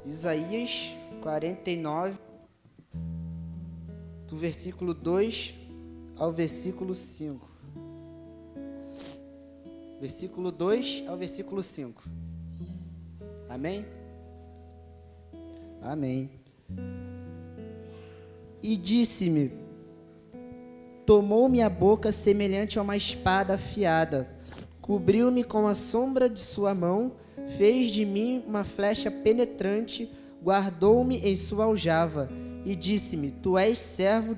Isaías 49, do versículo 2 ao versículo 5. Versículo 2 ao versículo 5. Amém? Amém. E disse-me: tomou-me a boca semelhante a uma espada afiada, cobriu-me com a sombra de sua mão, fez de mim uma flecha penetrante, guardou-me em sua aljava, e disse-me: tu és servo,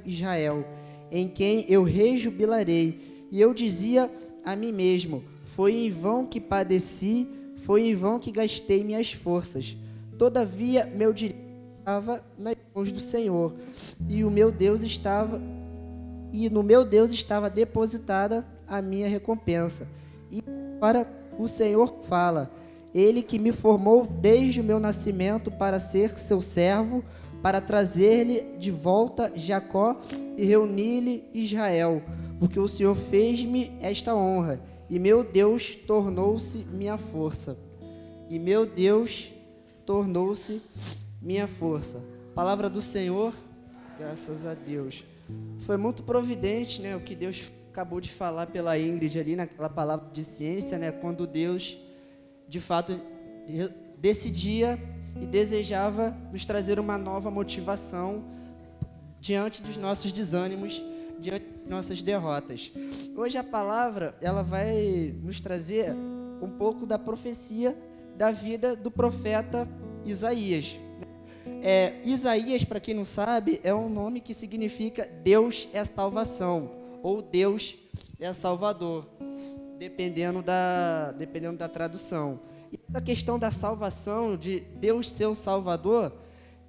Israel, em quem eu rejubilarei. E eu dizia a mim mesmo: foi em vão que padeci, foi em vão que gastei minhas forças. Todavia, meu direito estava nas mãos do Senhor, e no meu Deus estava depositada a minha recompensa. E agora o Senhor fala: Ele que me formou desde o meu nascimento para ser seu servo, para trazer-lhe de volta Jacó e reunir-lhe Israel, porque o Senhor fez-me esta honra, e meu Deus tornou-se minha força. E meu Deus tornou-se minha força. Palavra do Senhor, graças a Deus. Foi muito providente, né, o que Deus acabou de falar pela Ingrid ali, naquela palavra de ciência, né, quando Deus, de fato, decidia e desejava nos trazer uma nova motivação diante dos nossos desânimos, diante das nossas derrotas. Hoje a palavra, ela vai nos trazer um pouco da profecia da vida do profeta Isaías. Isaías, para quem não sabe, é um nome que significa Deus é salvação, ou Deus é Salvador, dependendo da tradução. E a questão da salvação, de Deus ser o Salvador,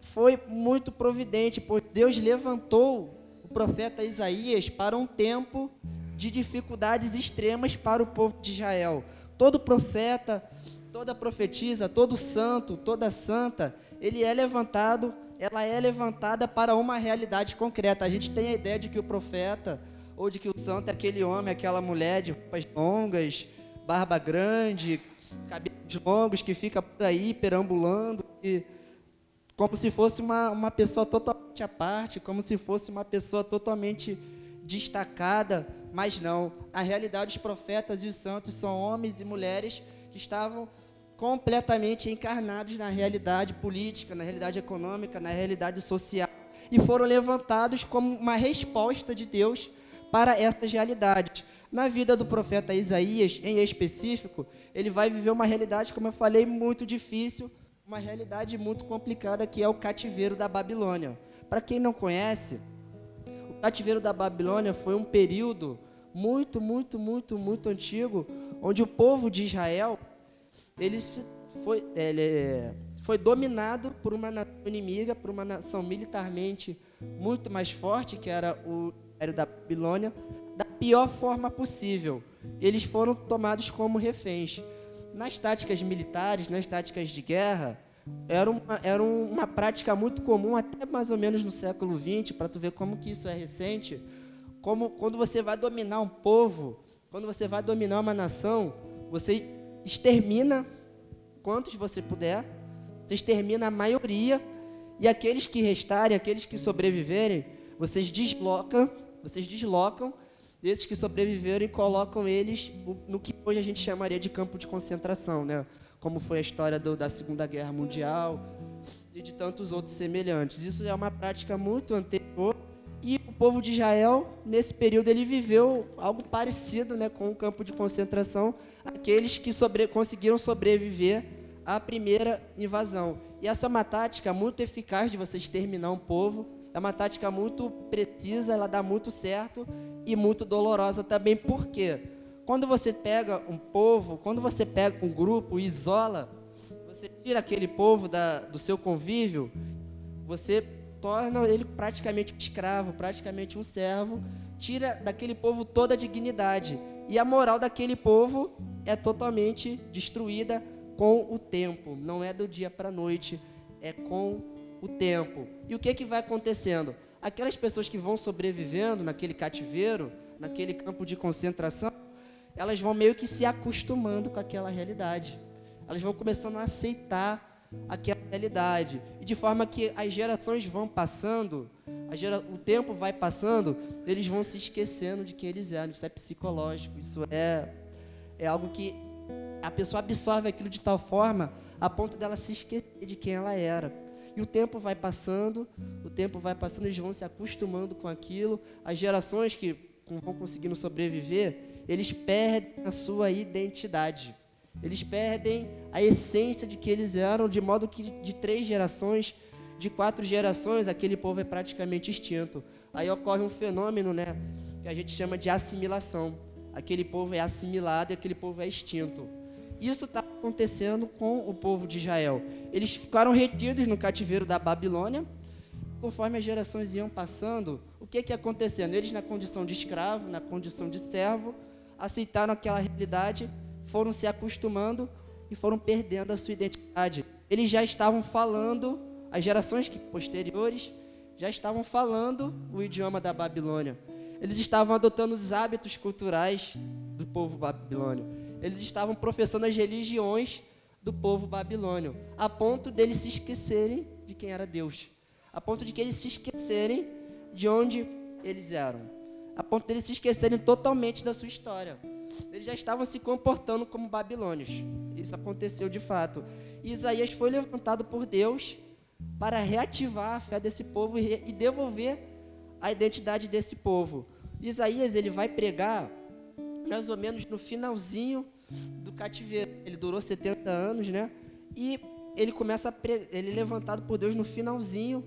foi muito providente, pois Deus levantou o profeta Isaías para um tempo de dificuldades extremas para o povo de Israel. Todo profeta, toda profetisa, todo santo, toda santa, ela é levantada para uma realidade concreta. A gente tem a ideia de que o profeta, ou de que o santo é aquele homem, aquela mulher de roupas longas, barba grande, cabelos longos, que fica por aí perambulando, como se fosse uma pessoa totalmente à parte, como se fosse uma pessoa totalmente destacada, mas não. A realidade dos profetas e os santos são homens e mulheres que estavam completamente encarnados na realidade política, na realidade econômica, na realidade social, e foram levantados como uma resposta de Deus para essas realidades. Na vida do profeta Isaías, em específico, ele vai viver uma realidade, como eu falei, muito difícil, uma realidade muito complicada, que é o cativeiro da Babilônia. Para quem não conhece, o cativeiro da Babilônia foi um período muito antigo, onde o povo de Israel foi dominado por uma nação inimiga, por uma nação militarmente muito mais forte, que era o Império da Babilônia, da pior forma possível. Eles foram tomados como reféns. Nas táticas militares, nas táticas de guerra, era uma prática muito comum, até mais ou menos no século XX, para tu ver como que isso é recente, como quando você vai dominar um povo, quando você vai dominar uma nação, você extermina quantos você puder, você extermina a maioria, e aqueles que restarem, aqueles que sobreviverem, vocês deslocam, e esses que sobreviverem colocam eles no que hoje a gente chamaria de campo de concentração, né? Como foi a história da Segunda Guerra Mundial e de tantos outros semelhantes. Isso é uma prática muito anterior, e o povo de Israel, nesse período, ele viveu algo parecido, né, com o campo de concentração, aqueles que conseguiram sobreviver à primeira invasão. E essa é uma tática muito eficaz de você exterminar um povo, é uma tática muito precisa, ela dá muito certo e muito dolorosa também. Por quê? Quando você pega um povo, quando você pega um grupo e isola, você tira aquele povo do seu convívio, você torna ele praticamente um escravo, praticamente um servo, tira daquele povo toda a dignidade. E a moral daquele povo é totalmente destruída com o tempo. Não é do dia para a noite, é com o tempo. E o que vai acontecendo? Aquelas pessoas que vão sobrevivendo naquele cativeiro, naquele campo de concentração, elas vão meio que se acostumando com aquela realidade. Elas vão começando a aceitar aquela realidade. E de forma que as gerações vão passando, o tempo vai passando, eles vão se esquecendo de quem eles eram. Isso é psicológico, isso é algo que a pessoa absorve aquilo de tal forma a ponto dela se esquecer de quem ela era. E o tempo vai passando, eles vão se acostumando com aquilo. As gerações que vão conseguindo sobreviver, eles perdem a sua identidade. Eles perdem a essência de que eles eram, de modo que de 3 gerações, de 4 gerações, aquele povo é praticamente extinto. Aí ocorre um fenômeno, né, que a gente chama de assimilação. Aquele povo é assimilado e aquele povo é extinto. Isso está acontecendo com o povo de Israel. Eles ficaram retidos no cativeiro da Babilônia. Conforme as gerações iam passando, o que ia acontecendo? Eles, na condição de escravo, na condição de servo, aceitaram aquela realidade, foram se acostumando e foram perdendo a sua identidade. Eles já estavam falando, as gerações posteriores já estavam falando o idioma da Babilônia. Eles estavam adotando os hábitos culturais do povo babilônio. Eles estavam professando as religiões do povo babilônio, a ponto deles se esquecerem de quem era Deus, a ponto de que eles se esquecerem de onde eles eram, a ponto deles se esquecerem totalmente da sua história. Eles já estavam se comportando como babilônios. Isso aconteceu de fato. E Isaías foi levantado por Deus para reativar a fé desse povo e devolver a identidade desse povo. Isaías, ele vai pregar mais ou menos no finalzinho do cativeiro. Ele durou 70 anos, né? E ele ele é levantado por Deus no finalzinho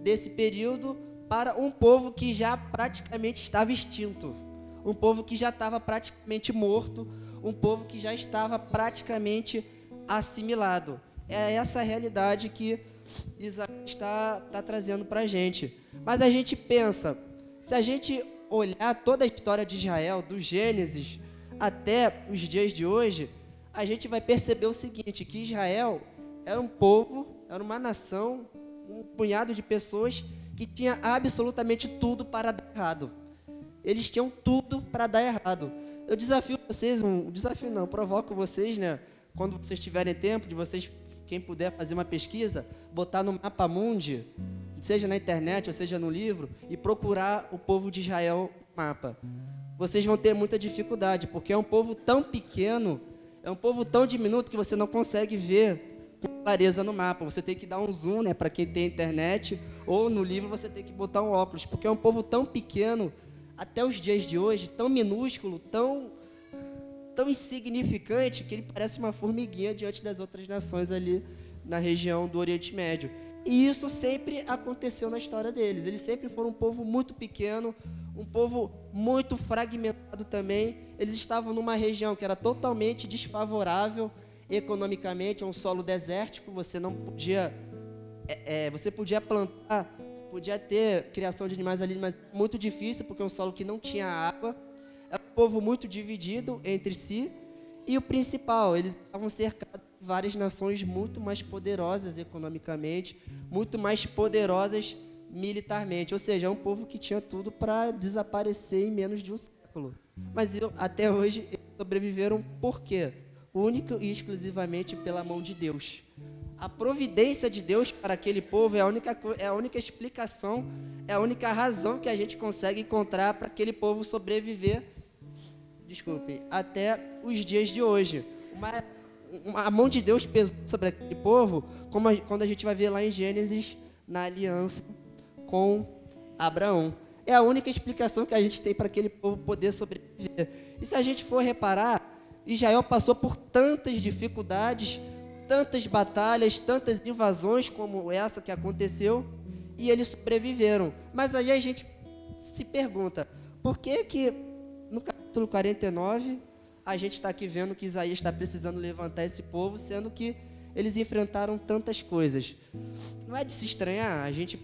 desse período para um povo que já praticamente estava extinto, um povo que já estava praticamente morto, um povo que já estava praticamente assimilado. É essa a realidade que Isaías está trazendo para a gente. Mas a gente pensa, se a gente olhar toda a história de Israel, do Gênesis até os dias de hoje, a gente vai perceber o seguinte, que Israel era um povo, era uma nação, um punhado de pessoas que tinha absolutamente tudo para dar errado. Eles tinham tudo para dar errado. Eu desafio vocês, provoco vocês, né, quando vocês tiverem tempo, de vocês, quem puder fazer uma pesquisa, botar no Mapa Mundi, seja na internet ou seja no livro, e procurar o povo de Israel no mapa. Vocês vão ter muita dificuldade, porque é um povo tão pequeno, é um povo tão diminuto que você não consegue ver com clareza no mapa. Você tem que dar um zoom, né, para quem tem internet, ou no livro você tem que botar um óculos, porque é um povo tão pequeno, até os dias de hoje, tão minúsculo, tão insignificante, que ele parece uma formiguinha diante das outras nações ali na região do Oriente Médio. E isso sempre aconteceu na história deles. Eles sempre foram um povo muito pequeno, um povo muito fragmentado também. Eles estavam numa região que era totalmente desfavorável economicamente, um solo desértico. Você não podia, você podia plantar, podia ter criação de animais ali, mas muito difícil, porque é um solo que não tinha água. Era um povo muito dividido entre si. E o principal, eles estavam cercados de várias nações muito mais poderosas economicamente, muito mais poderosas militarmente. Ou seja, é um povo que tinha tudo para desaparecer em menos de um século. Mas até hoje eles sobreviveram por quê? Único e exclusivamente pela mão de Deus. A providência de Deus para aquele povo é a única explicação, é a única razão que a gente consegue encontrar para aquele povo sobreviver, até os dias de hoje. A mão de Deus pesou sobre aquele povo, quando a gente vai ver lá em Gênesis, na aliança com Abraão. É a única explicação que a gente tem para aquele povo poder sobreviver. E se a gente for reparar, Israel passou por tantas dificuldades, tantas batalhas, tantas invasões como essa que aconteceu, e eles sobreviveram. Mas aí a gente se pergunta, por que no capítulo 49, a gente está aqui vendo que Isaías está precisando levantar esse povo, sendo que eles enfrentaram tantas coisas? Não é de se estranhar, a gente,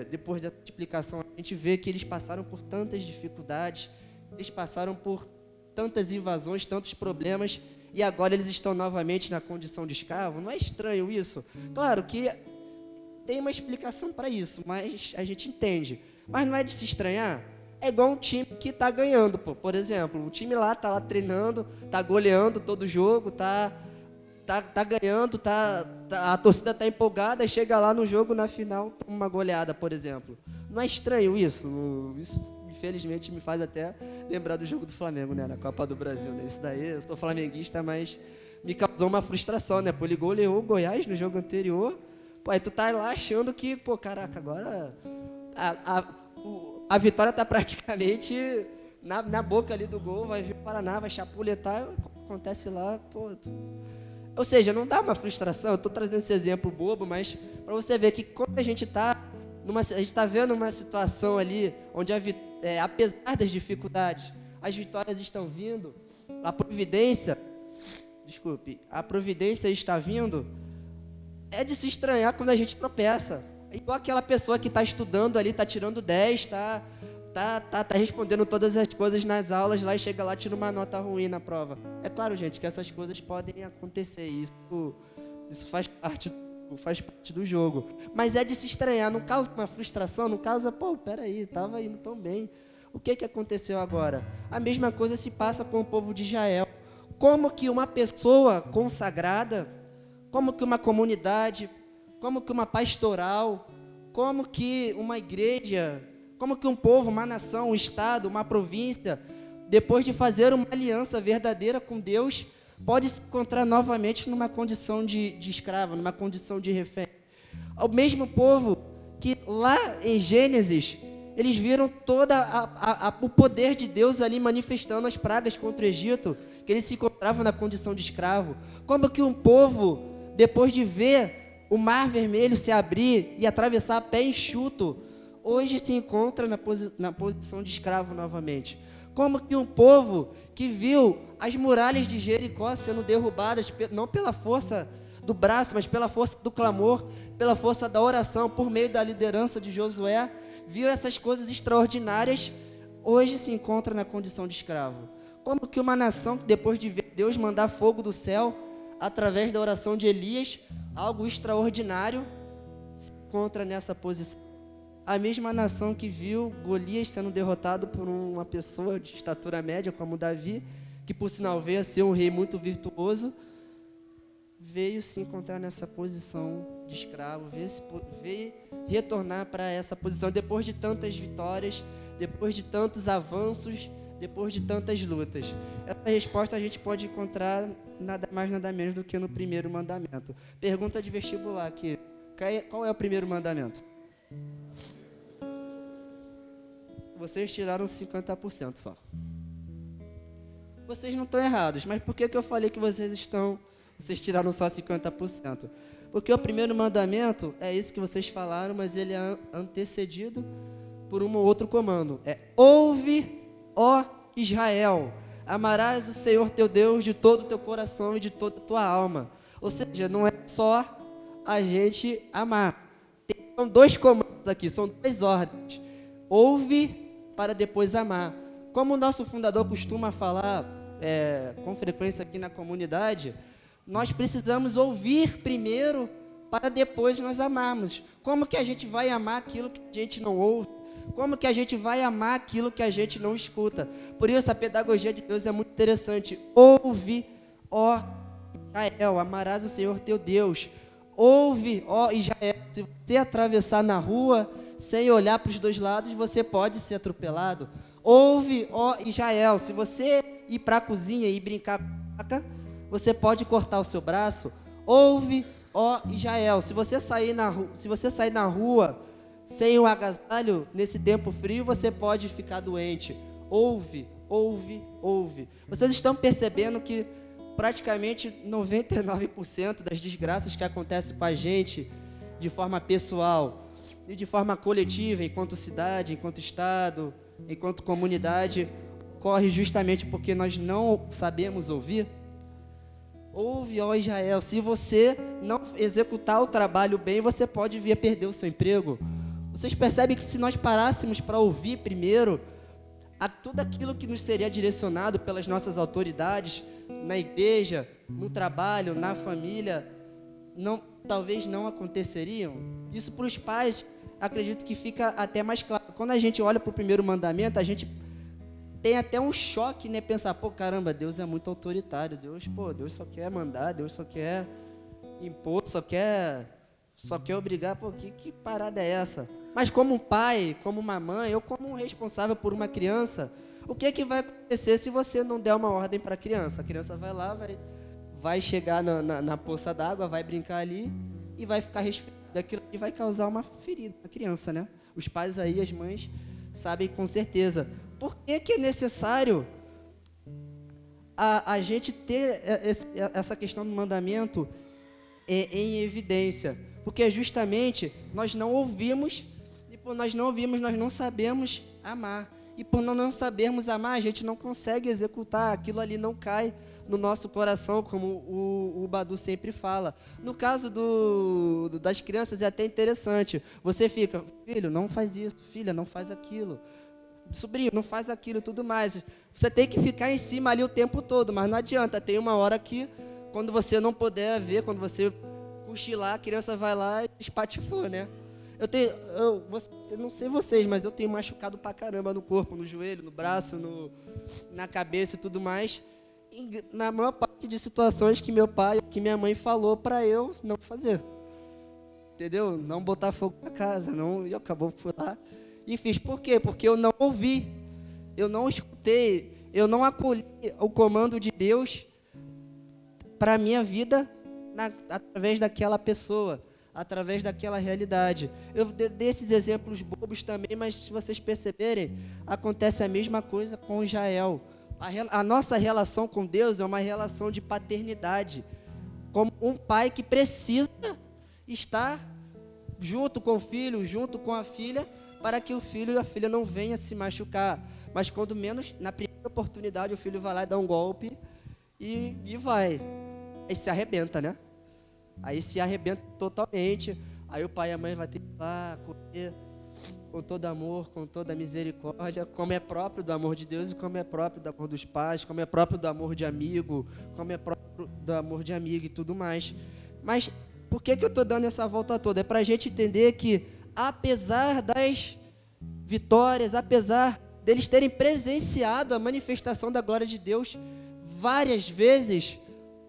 depois dessa explicação, a gente vê que eles passaram por tantas dificuldades, eles passaram por tantas invasões, tantos problemas, e agora eles estão novamente na condição de escravo. Não é estranho isso? Claro que tem uma explicação para isso, mas a gente entende. Mas não é de se estranhar? É igual um time que está ganhando, por exemplo. O time lá está lá treinando, está goleando todo jogo, está tá ganhando, a torcida tá empolgada, e chega lá no jogo, na final, toma uma goleada, por exemplo. Não é estranho isso? Isso, infelizmente, me faz até lembrar do jogo do Flamengo, né, na Copa do Brasil, né? Isso daí, eu sou flamenguista, mas me causou uma frustração, né? Pô, ele goleou o Goiás no jogo anterior, pô, aí tu tá lá achando que, pô, caraca, agora a vitória tá praticamente na boca ali do gol, vai vir o Paraná, vai chapuletar, acontece lá, pô... Ou seja, não dá uma frustração, eu estou trazendo esse exemplo bobo, mas para você ver que como a gente está vendo uma situação ali onde, apesar das dificuldades, as vitórias estão vindo, a providência está vindo, é de se estranhar quando a gente tropeça. É igual aquela pessoa que está estudando ali, está tirando 10, está respondendo todas as coisas nas aulas lá e chega lá e tira uma nota ruim na prova. É claro, gente, que essas coisas podem acontecer. Isso faz parte do jogo. Mas é de se estranhar, não causa uma frustração, não causa, pô, peraí, estava indo tão bem. O que aconteceu agora? A mesma coisa se passa com o povo de Israel. Como que uma pessoa consagrada, como que uma comunidade, como que uma pastoral, como que uma igreja... Como que um povo, uma nação, um estado, uma província, depois de fazer uma aliança verdadeira com Deus, pode se encontrar novamente numa condição de escravo, numa condição de refém? O mesmo povo que lá em Gênesis, eles viram todo o poder de Deus ali manifestando as pragas contra o Egito, que eles se encontravam na condição de escravo. Como que um povo, depois de ver o Mar Vermelho se abrir e atravessar a pé enxuto, hoje se encontra na posição de escravo novamente? Como que um povo que viu as muralhas de Jericó sendo derrubadas, não pela força do braço, mas pela força do clamor, pela força da oração, por meio da liderança de Josué, viu essas coisas extraordinárias, hoje se encontra na condição de escravo? Como que uma nação que depois de ver Deus mandar fogo do céu, através da oração de Elias, algo extraordinário, se encontra nessa posição? A mesma nação que viu Golias sendo derrotado por uma pessoa de estatura média, como Davi, que por sinal veio a ser um rei muito virtuoso, veio se encontrar nessa posição de escravo, veio retornar para essa posição depois de tantas vitórias, depois de tantos avanços, depois de tantas lutas. Essa resposta a gente pode encontrar nada mais, nada menos do que no primeiro mandamento. Pergunta de vestibular aqui. Qual é o primeiro mandamento? Vocês tiraram 50% só. Vocês não estão errados, mas por que eu falei que vocês tiraram só 50%? Porque o primeiro mandamento é isso que vocês falaram, mas ele é antecedido por um outro comando. Ouve, ó Israel, amarás o Senhor teu Deus de todo o teu coração e de toda a tua alma. Ou seja, não é só a gente amar. São dois comandos aqui, são duas ordens. Ouve para depois amar. Como o nosso fundador costuma falar com frequência aqui na comunidade, nós precisamos ouvir primeiro para depois nós amarmos. Como que a gente vai amar aquilo que a gente não ouve? Como que a gente vai amar aquilo que a gente não escuta? Por isso a pedagogia de Deus é muito interessante. Ouve, ó Israel, amarás o Senhor teu Deus. Ouve, ó Israel, se você atravessar na rua sem olhar para os dois lados, você pode ser atropelado. Ouve, ó Israel, se você ir para a cozinha e brincar com a faca, você pode cortar o seu braço. Ouve, ó Israel, se você sair na rua sem o agasalho nesse tempo frio, você pode ficar doente. Ouve, ouve, ouve. Vocês estão percebendo que praticamente 99% das desgraças que acontecem com a gente de forma pessoal e de forma coletiva, enquanto cidade, enquanto estado, enquanto comunidade, ocorre justamente porque nós não sabemos ouvir? Ouve, ó Israel, se você não executar o trabalho bem, você pode vir a perder o seu emprego. Vocês percebem que se nós parássemos para ouvir primeiro tudo aquilo que nos seria direcionado pelas nossas autoridades, na igreja, no trabalho, na família, talvez não aconteceriam? Isso para os pais, acredito que fica até mais claro. Quando a gente olha para o primeiro mandamento, a gente tem até um choque, né? Pensar, pô, caramba, Deus é muito autoritário. Deus só quer mandar, Deus só quer impor, só quer obrigar. Pô, que parada é essa? Mas como um pai, como uma mãe, ou como um responsável por uma criança, o que vai acontecer se você não der uma ordem para a criança? A criança vai lá, vai chegar na poça d'água, vai brincar ali e vai ficar resfriada. Aquilo e vai causar uma ferida na criança, né? Os pais aí, as mães, sabem com certeza. Por que é necessário a gente ter essa questão do mandamento em evidência? Porque justamente nós não ouvimos, e por nós não ouvimos, nós não sabemos amar. E por não sabermos amar, a gente não consegue executar, aquilo ali não cai no nosso coração, como o Badu sempre fala. No caso das crianças é até interessante. Você fica, filho, não faz isso, filha, não faz aquilo. Sobrinho, não faz aquilo e tudo mais. Você tem que ficar em cima ali o tempo todo, mas não adianta. Tem uma hora que, quando você não puder ver, quando você cochilar, a criança vai lá e espatifou, né? Eu não sei vocês, mas eu tenho machucado pra caramba no corpo, no joelho, no braço, na cabeça e tudo mais. E na maior parte de situações que meu pai, que minha mãe falou pra eu não fazer. Entendeu? Não botar fogo na casa, não, e acabou por lá. E fiz. Por quê? Porque eu não ouvi, eu não escutei, eu não acolhi o comando de Deus para a minha vida através daquela pessoa, através daquela realidade. Eu dei esses exemplos bobos também, mas se vocês perceberem, acontece a mesma coisa com Israel. A nossa relação com Deus é uma relação de paternidade, como um pai que precisa estar junto com o filho, junto com a filha, para que o filho e a filha não venham se machucar. Mas quando menos, na primeira oportunidade, o filho vai lá e dá um golpe e vai. Aí se arrebenta, né? Aí se arrebenta totalmente. Aí o pai e a mãe vão ter que ir lá correr com todo amor, com toda misericórdia, como é próprio do amor de Deus e como é próprio do amor dos pais, como é próprio do amor de amigo, como é próprio do amor de amiga e tudo mais. Mas por que eu estou dando essa volta toda? É para a gente entender que, apesar das vitórias, apesar deles terem presenciado a manifestação da glória de Deus várias vezes,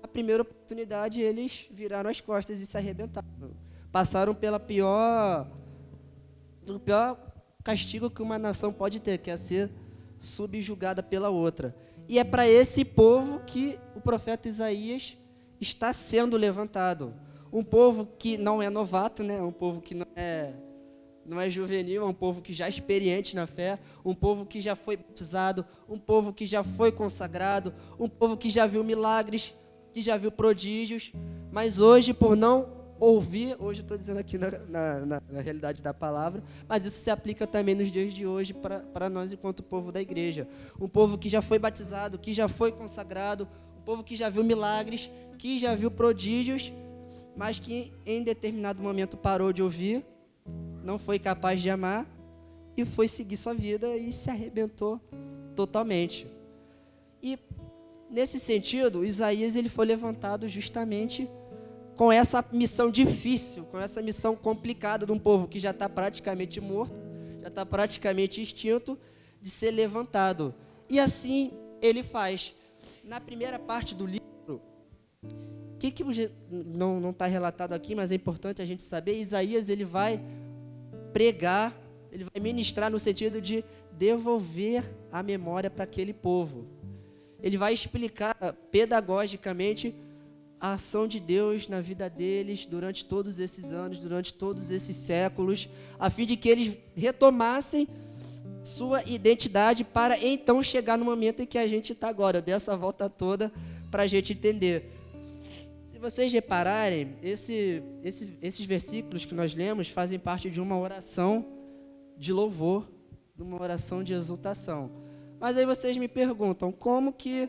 a primeira oportunidade eles viraram as costas e se arrebentaram. Passaram do pior castigo que uma nação pode ter, que é ser subjugada pela outra. E é para esse povo que o profeta Isaías está sendo levantado. Um povo que não é novato, né? Um povo que não é juvenil, é um povo que já é experiente na fé, um povo que já foi batizado, um povo que já foi consagrado, um povo que já viu milagres, que já viu prodígios, mas hoje, por não ouvir, hoje eu estou dizendo aqui na realidade da palavra, mas isso se aplica também nos dias de hoje para nós enquanto povo da igreja. Um povo que já foi batizado, que já foi consagrado, um povo que já viu milagres, que já viu prodígios, mas que em determinado momento parou de ouvir, não foi capaz de amar e foi seguir sua vida e se arrebentou totalmente. E nesse sentido, Isaías ele foi levantado justamente com essa missão difícil, com essa missão complicada de um povo que já está praticamente morto, já está praticamente extinto, de ser levantado. E assim ele faz. Na primeira parte do livro, que não está relatado aqui, mas é importante a gente saber, Isaías ele vai pregar, ele vai ministrar no sentido de devolver a memória para aquele povo. Ele vai explicar pedagogicamente a ação de Deus na vida deles durante todos esses anos, durante todos esses séculos, a fim de que eles retomassem sua identidade para então chegar no momento em que a gente está agora. Eu dei essa volta toda para a gente entender. Se vocês repararem, esses versículos que nós lemos fazem parte de uma oração de louvor, de uma oração de exultação. Mas aí vocês me perguntam, como que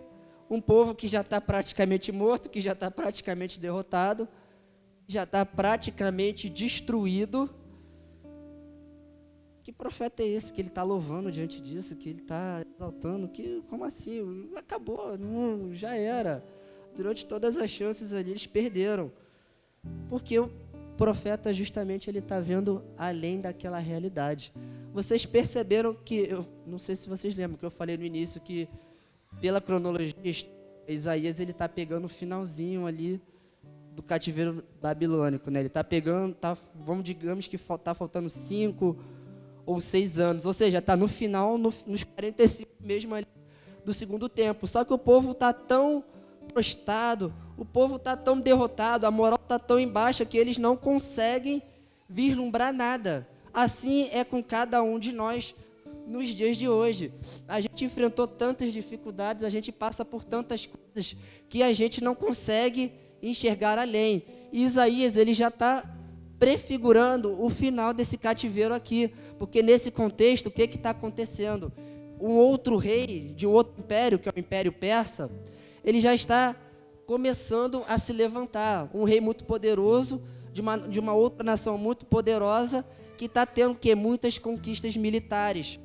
um povo que já está praticamente morto, que já está praticamente derrotado, já está praticamente destruído, que profeta é esse que ele está louvando diante disso, que ele está exaltando? Como assim? Acabou, não, já era. Durante todas as chances ali, eles perderam. Porque o profeta, justamente, ele está vendo além daquela realidade. vocês perceberam que, eu não sei se vocês lembram, que eu falei no início que, pela cronologia, Isaías ele está pegando o finalzinho ali do cativeiro babilônico, né? Ele está pegando, digamos que está faltando 5 ou 6 anos, ou seja, está no final, nos 45 mesmo ali do segundo tempo. Só que o povo está tão prostrado, o povo está tão derrotado, a moral está tão em baixa que eles não conseguem vislumbrar nada. Assim é com cada um de nós nos dias de hoje. A gente enfrentou tantas dificuldades, a gente passa por tantas coisas que a gente não consegue enxergar além. E Isaías ele já está prefigurando o final desse cativeiro aqui, porque nesse contexto, o que está acontecendo? Um outro rei de um outro império, que é o Império Persa, ele já está começando a se levantar, um rei muito poderoso, de uma outra nação muito poderosa, que está tendo muitas conquistas militares,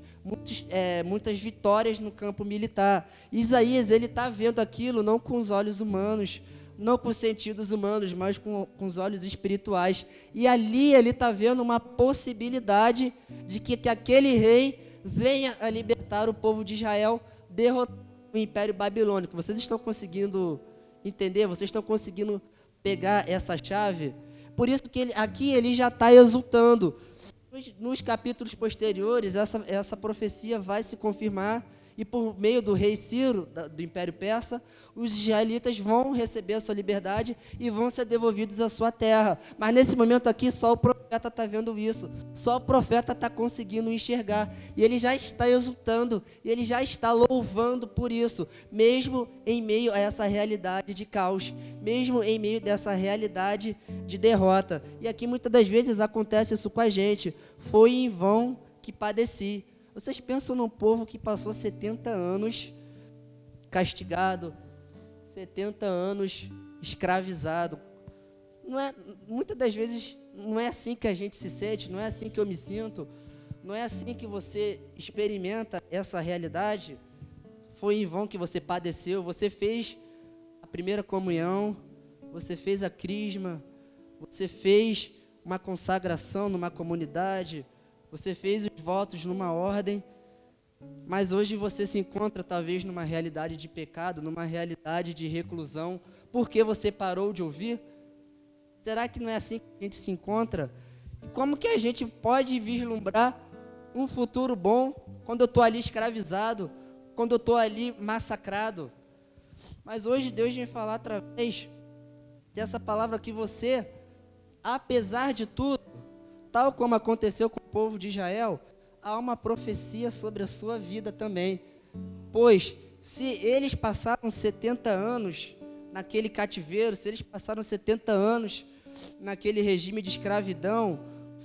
muitas vitórias no campo militar. Isaías ele está vendo aquilo não com os olhos humanos, não com os sentidos humanos, mas com os olhos espirituais. E ali ele está vendo uma possibilidade de que aquele rei venha a libertar o povo de Israel, derrotando o Império Babilônico. Vocês estão conseguindo entender? Vocês estão conseguindo pegar essa chave? Por isso que aqui ele já está exultando. Nos capítulos posteriores, essa profecia vai se confirmar, e por meio do rei Ciro, do Império Persa, os israelitas vão receber a sua liberdade e vão ser devolvidos à sua terra. Mas nesse momento aqui, só o profeta está vendo isso, só o profeta está conseguindo enxergar, e ele já está exultando, e ele já está louvando por isso, mesmo em meio a essa realidade de caos, mesmo em meio dessa realidade de derrota. E aqui muitas das vezes acontece isso com a gente. Foi em vão que padeci. Vocês pensam num povo que passou 70 anos castigado, 70 anos escravizado. Muitas das vezes não é assim que a gente se sente, não é assim que eu me sinto, não é assim que você experimenta essa realidade. Foi em vão que você padeceu, você fez a primeira comunhão, você fez a crisma, você fez uma consagração numa comunidade, você fez os votos numa ordem, mas hoje você se encontra talvez numa realidade de pecado, numa realidade de reclusão, porque você parou de ouvir? Será que não é assim que a gente se encontra? Como que a gente pode vislumbrar um futuro bom quando eu estou ali escravizado, quando eu estou ali massacrado? Mas hoje Deus vem falar através dessa palavra que você, apesar de tudo, tal como aconteceu com o povo de Israel, há uma profecia sobre a sua vida também. Pois, se eles passaram 70 anos naquele cativeiro, se eles passaram 70 anos naquele regime de escravidão,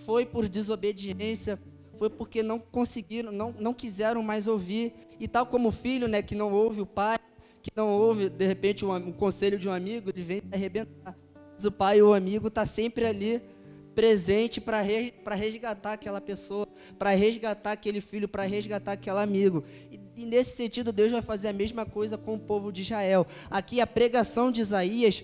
foi por desobediência, foi porque não conseguiram, não quiseram mais ouvir. E tal como o filho, né, que não ouve o pai, que não ouve, de repente, um conselho de um amigo, ele vem arrebentar. Mas o pai ou o amigo está sempre ali, presente para resgatar aquela pessoa, para resgatar aquele filho, para resgatar aquele amigo. E nesse sentido, Deus vai fazer a mesma coisa com o povo de Israel. Aqui a pregação de Isaías,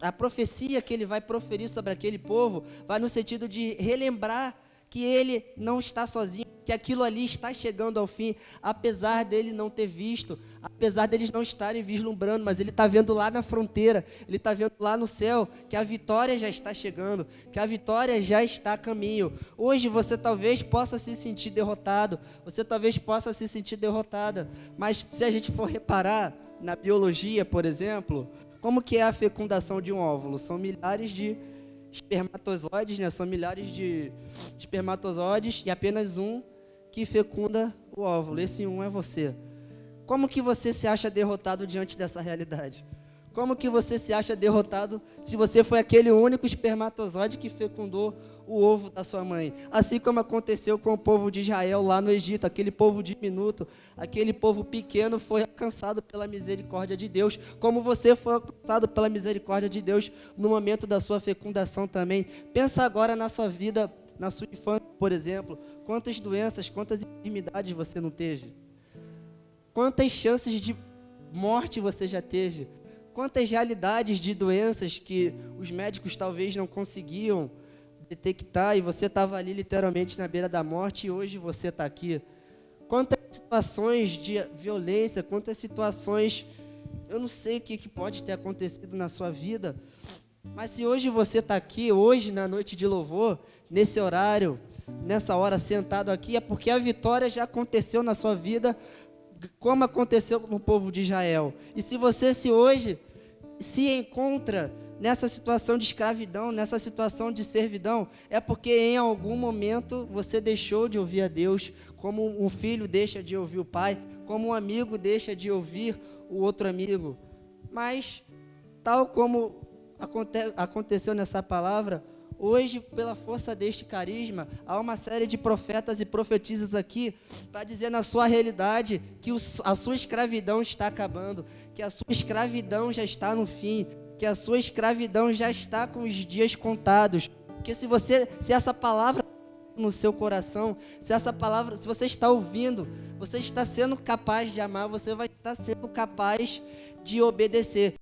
a profecia que ele vai proferir sobre aquele povo, vai no sentido de relembrar que ele não está sozinho, que aquilo ali está chegando ao fim, apesar dele não ter visto, apesar deles não estarem vislumbrando, mas ele está vendo lá na fronteira, ele está vendo lá no céu, que a vitória já está chegando, que a vitória já está a caminho. Hoje você talvez possa se sentir derrotado, você talvez possa se sentir derrotada, mas se a gente for reparar na biologia, por exemplo, como que é a fecundação de um óvulo? São milhares de espermatozoides, né? São milhares de espermatozoides e apenas um que fecunda o óvulo. Esse um é você. Como que você se acha derrotado diante dessa realidade? Como que você se acha derrotado se você foi aquele único espermatozoide que fecundou o ovo da sua mãe? Assim como aconteceu com o povo de Israel lá no Egito, aquele povo diminuto, aquele povo pequeno foi alcançado pela misericórdia de Deus, como você foi alcançado pela misericórdia de Deus no momento da sua fecundação também. Pensa agora na sua vida, na sua infância, por exemplo, quantas doenças, quantas enfermidades você não teve? Quantas chances de morte você já teve? Quantas realidades de doenças que os médicos talvez não conseguiam detectar, e você estava ali literalmente na beira da morte, e hoje você está aqui. Quantas situações de violência, quantas situações, eu não sei o que pode ter acontecido na sua vida, mas se hoje você está aqui, hoje na noite de louvor, nesse horário, nessa hora sentado aqui, é porque a vitória já aconteceu na sua vida, como aconteceu no povo de Israel. E se você hoje se encontra nessa situação de escravidão, nessa situação de servidão, é porque em algum momento você deixou de ouvir a Deus, como um filho deixa de ouvir o pai, como um amigo deixa de ouvir o outro amigo. Mas, tal como aconteceu nessa palavra, hoje, pela força deste carisma, há uma série de profetas e profetisas aqui para dizer na sua realidade que a sua escravidão está acabando, que a sua escravidão já está no fim, que a sua escravidão já está com os dias contados. Porque se essa palavra no seu coração, se você está ouvindo, você está sendo capaz de amar, você vai estar sendo capaz de obedecer.